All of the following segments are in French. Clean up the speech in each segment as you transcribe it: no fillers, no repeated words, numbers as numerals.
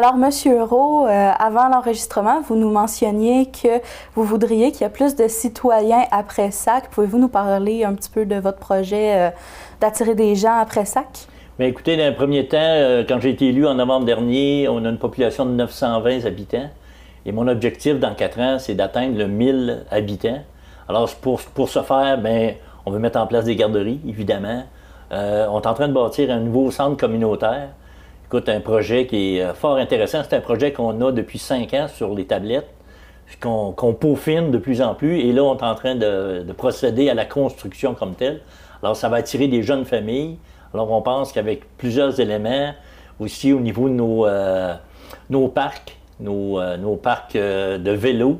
Alors, Monsieur Euro, avant l'enregistrement, vous nous mentionniez que vous voudriez qu'il y ait plus de citoyens à Pressac. Pouvez-vous nous parler un petit peu de votre projet d'attirer des gens à Pressac? Bien, écoutez, dans un premier temps, quand j'ai été élu en novembre dernier, on a une population de 920 habitants. Et mon objectif dans 4 ans, c'est d'atteindre le 1000 habitants. Alors, pour ce faire, bien, on veut mettre en place des garderies, évidemment. On est en train de bâtir un nouveau centre communautaire. Écoute, un projet qui est fort intéressant. C'est un projet qu'on a depuis 5 ans sur les tablettes, qu'on peaufine de plus en plus. Et là, on est en train de procéder à la construction comme telle. Alors, ça va attirer des jeunes familles. Alors, on pense qu'avec plusieurs éléments, aussi au niveau de nos parcs, nos parcs de vélo,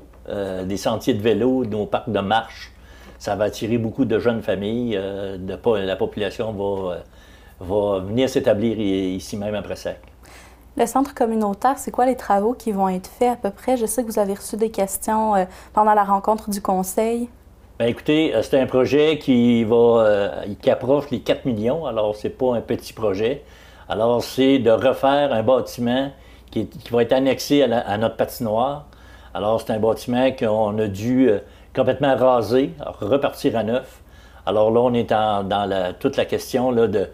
des sentiers de vélo, nos parcs de marche, ça va attirer beaucoup de jeunes familles. La population va venir s'établir ici même à Pressac. Le centre communautaire, c'est quoi les travaux qui vont être faits à peu près? Je sais que vous avez reçu des questions pendant la rencontre du conseil. Bien, écoutez, c'est un projet qui approche les 4 millions, alors c'est pas un petit projet. Alors, c'est de refaire un bâtiment qui va être annexé à notre patinoire. Alors, c'est un bâtiment qu'on a dû complètement raser, repartir à neuf. Alors là, on est dans toute la question là, de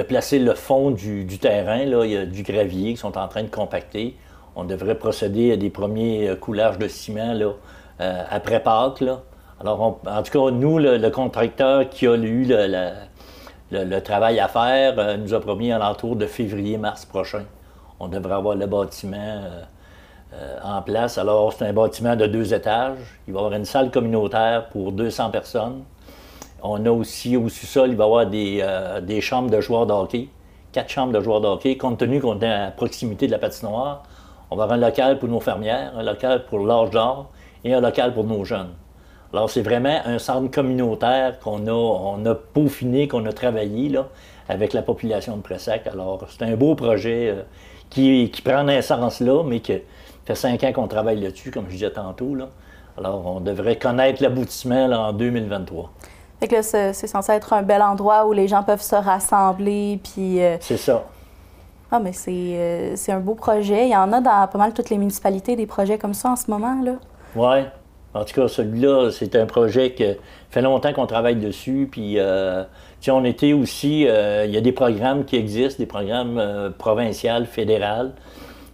placer le fond du terrain. Là. Il y a du gravier qui sont en train de compacter. On devrait procéder à des premiers coulages de ciment là, après Pâques. Là. Alors, en tout cas, nous, le contracteur qui a eu le travail à faire nous a promis à l'entour de février-mars prochain. On devrait avoir le bâtiment en place. Alors, c'est un bâtiment de 2 étages. Il va y avoir une salle communautaire pour 200 personnes. On a aussi au sous-sol, il va y avoir des chambres de joueurs de hockey, 4 chambres de joueurs de hockey. Compte tenu qu'on est à proximité de la patinoire, on va avoir un local pour nos fermières, un local pour l'âge d'or et un local pour nos jeunes. Alors, c'est vraiment un centre communautaire qu'on a peaufiné, qu'on a travaillé là, avec la population de Pressac. Alors, c'est un beau projet qui prend naissance là, mais qui fait 5 ans qu'on travaille là-dessus, comme je disais tantôt. Là. Alors, on devrait connaître l'aboutissement là, en 2023. Fait que là, c'est censé être un bel endroit où les gens peuvent se rassembler, puis... C'est ça. Ah, mais c'est un beau projet. Il y en a dans pas mal toutes les municipalités, des projets comme ça en ce moment, là. Oui. En tout cas, celui-là, c'est un projet qui fait longtemps qu'on travaille dessus. Puis, on était aussi, il y a des programmes qui existent, des programmes provinciaux, fédéraux,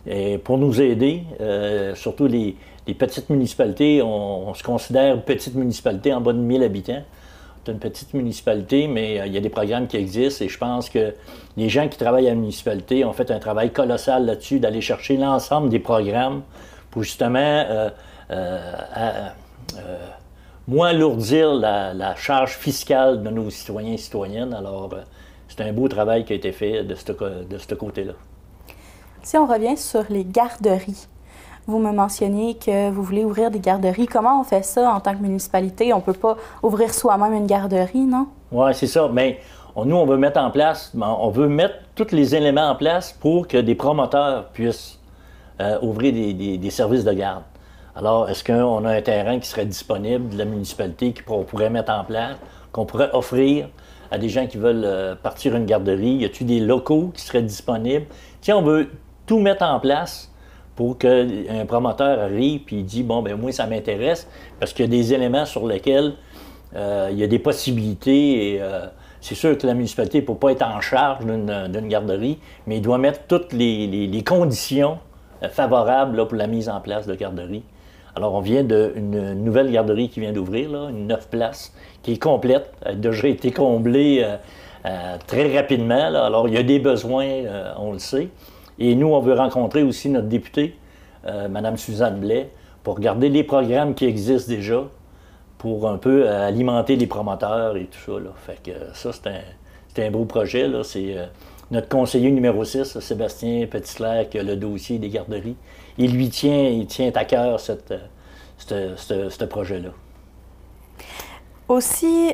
et pour nous aider, surtout les petites municipalités. On se considère petite municipalité en bas de 1000 habitants. C'est une petite municipalité, mais il y a des programmes qui existent et je pense que les gens qui travaillent à la municipalité ont fait un travail colossal là-dessus, d'aller chercher l'ensemble des programmes pour justement moins alourdir la charge fiscale de nos citoyens et citoyennes. Alors, c'est un beau travail qui a été fait de ce côté-là. Si on revient sur les garderies, vous me mentionniez que vous voulez ouvrir des garderies. Comment on fait ça en tant que municipalité? On ne peut pas ouvrir soi-même une garderie, non? Oui, c'est ça. Mais nous, on veut mettre en place, on veut mettre tous les éléments en place pour que des promoteurs puissent ouvrir des services de garde. Alors, est-ce qu'on a un terrain qui serait disponible de la municipalité qu'on pourrait mettre en place, qu'on pourrait offrir à des gens qui veulent partir une garderie? Y a-t-il des locaux qui seraient disponibles? Tiens, on veut tout mettre en place pour qu'un promoteur arrive et dit « Bon, ben moi, ça m'intéresse » parce qu'il y a des éléments sur lesquels il y a des possibilités. Et, c'est sûr que la municipalité ne peut pas être en charge d'une garderie, mais il doit mettre toutes les conditions favorables là, pour la mise en place de garderie. Alors, on vient d'une nouvelle garderie qui vient d'ouvrir, là, une 9 places, qui est complète. Elle a déjà été comblée très rapidement. Là. Alors, il y a des besoins, on le sait. Et nous, on veut rencontrer aussi notre députée, Mme Suzanne Blais, pour regarder les programmes qui existent déjà, pour un peu alimenter les promoteurs et tout ça. Là. Fait que ça, c'est un beau projet. Là. C'est notre conseiller numéro 6, Sébastien Petitclerc, qui a le dossier des garderies. Il tient à cœur ce projet-là. Aussi,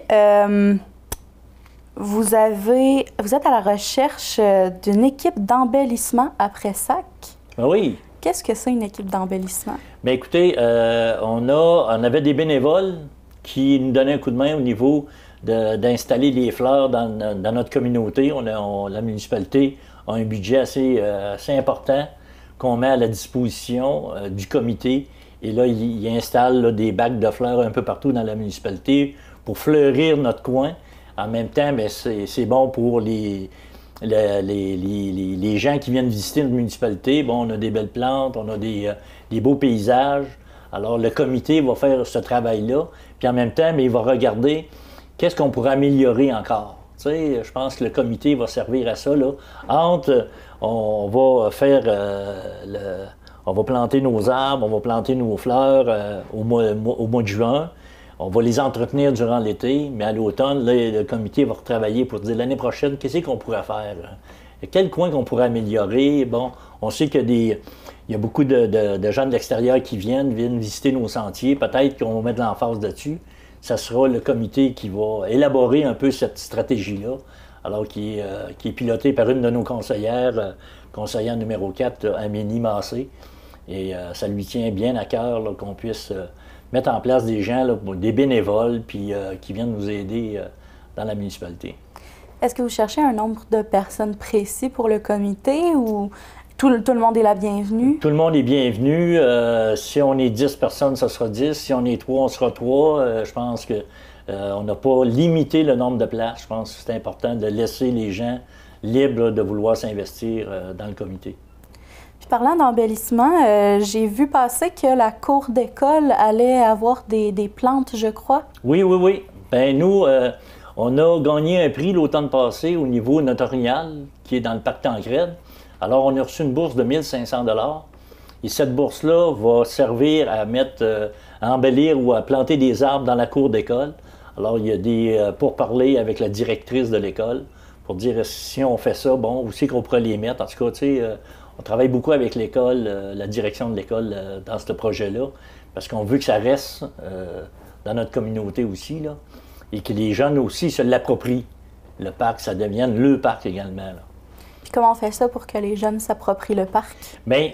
vous êtes à la recherche d'une équipe d'embellissement à Pressac. Oui. Qu'est-ce que c'est une équipe d'embellissement? Bien, écoutez, on avait des bénévoles qui nous donnaient un coup de main au niveau d'installer les fleurs dans notre communauté. La municipalité a un budget assez important qu'on met à la disposition du comité. Et là, il installe là, des bacs de fleurs un peu partout dans la municipalité pour fleurir notre coin. En même temps, c'est bon pour les gens qui viennent visiter notre municipalité. Bon, on a des belles plantes, on a des beaux paysages. Alors, le comité va faire ce travail-là. Puis en même temps, mais il va regarder qu'est-ce qu'on pourrait améliorer encore. Tu sais, je pense que le comité va servir à ça. Là. On va faire on va planter nos arbres, on va planter nos fleurs au mois de juin. On va les entretenir durant l'été, mais à l'automne, le comité va retravailler pour dire l'année prochaine, qu'est-ce qu'on pourrait faire? Quel coin qu'on pourrait améliorer? Bon, on sait qu'il y a beaucoup de gens de l'extérieur qui viennent visiter nos sentiers. Peut-être qu'on va mettre l'emphase dessus. Ça sera le comité qui va élaborer un peu cette stratégie-là, alors qui est pilotée par une de nos conseillères, conseillère numéro 4, Amélie Massé. Et ça lui tient bien à cœur là, qu'on puisse mettre en place des gens, là, des bénévoles, puis qui viennent nous aider dans la municipalité. Est-ce que vous cherchez un nombre de personnes précis pour le comité ou tout le monde est la bienvenue? Tout le monde est bienvenu. Si on est 10 personnes, ça sera 10. Si on est 3, on sera 3. Je pense qu'on n'a pas limité le nombre de places. Je pense que c'est important de laisser les gens libres là, de vouloir s'investir dans le comité. Puis parlant d'embellissement, j'ai vu passer que la cour d'école allait avoir des plantes, je crois. Oui, oui, oui. Bien, nous, on a gagné un prix l'automne passé au niveau notarial, qui est dans le parc Tancrède. Alors, on a reçu une bourse de 1 500 $. Et cette bourse-là va servir à embellir ou à planter des arbres dans la cour d'école. Alors, il y a des pourparlers avec la directrice de l'école pour dire si on fait ça, bon, où c'est qu'on pourrait les mettre. En tout cas, tu sais, on travaille beaucoup avec l'école, la direction de l'école dans ce projet-là, parce qu'on veut que ça reste dans notre communauté aussi, là, et que les jeunes aussi se l'approprient. Le parc, ça devienne le parc également, là. Puis comment on fait ça pour que les jeunes s'approprient le parc? Bien,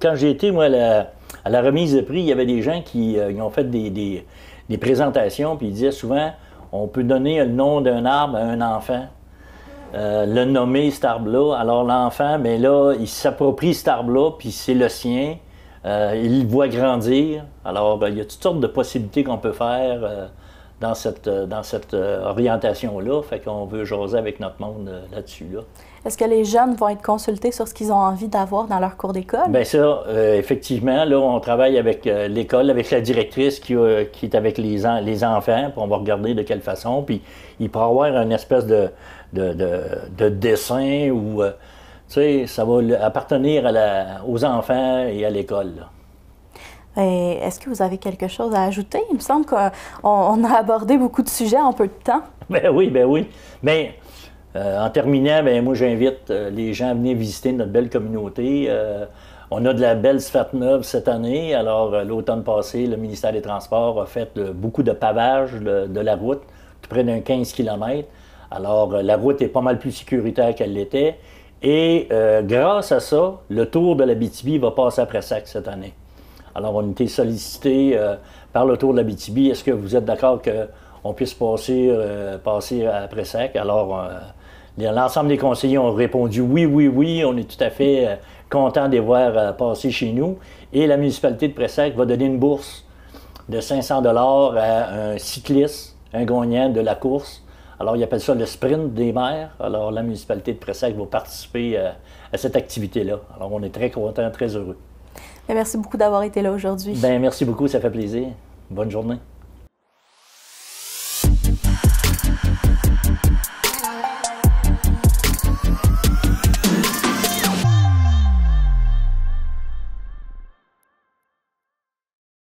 quand j'ai été, moi, à la remise de prix, il y avait des gens qui ont fait des présentations, puis ils disaient souvent, on peut donner le nom d'un arbre à un enfant, le nommer, cet arbre-là. Alors l'enfant, bien là, il s'approprie cet arbre-là, puis c'est le sien. Il le voit grandir. Alors, il y a toutes sortes de possibilités qu'on peut faire dans cette orientation-là. Fait qu'on veut jaser avec notre monde là-dessus, là. Est-ce que les jeunes vont être consultés sur ce qu'ils ont envie d'avoir dans leur cours d'école? Bien ça, effectivement, là, on travaille avec l'école, avec la directrice qui est avec les enfants, puis on va regarder de quelle façon, puis il pourra y avoir une espèce de dessin où, tu sais, ça va appartenir aux enfants et à l'école, là. Est-ce que vous avez quelque chose à ajouter? Il me semble qu'on a abordé beaucoup de sujets en peu de temps. Ben oui, ben oui. Bien, en terminant, bien, moi, j'invite les gens à venir visiter notre belle communauté. On a de la belle sphère neuve cette année. Alors, l'automne passé, le ministère des Transports a fait beaucoup de pavage de la route, tout près d'un 15 km. Alors, la route est pas mal plus sécuritaire qu'elle l'était. Et grâce à ça, le tour de l'Abitibi va passer après Sac cette année. Alors, on a été sollicité par le Tour de l'Abitibi. Est-ce que vous êtes d'accord qu'on puisse passer après Sac? Alors, l'ensemble des conseillers ont répondu oui, oui, oui. On est tout à fait contents de les voir passer chez nous. Et la municipalité de Pressac va donner une bourse de 500 $ à un cycliste, un gagnant de la course. Alors, ils appellent ça le sprint des maires. Alors, la municipalité de Pressac va participer à cette activité-là. Alors, on est très contents, très heureux. Merci beaucoup d'avoir été là aujourd'hui. Bien, merci beaucoup, ça fait plaisir. Bonne journée.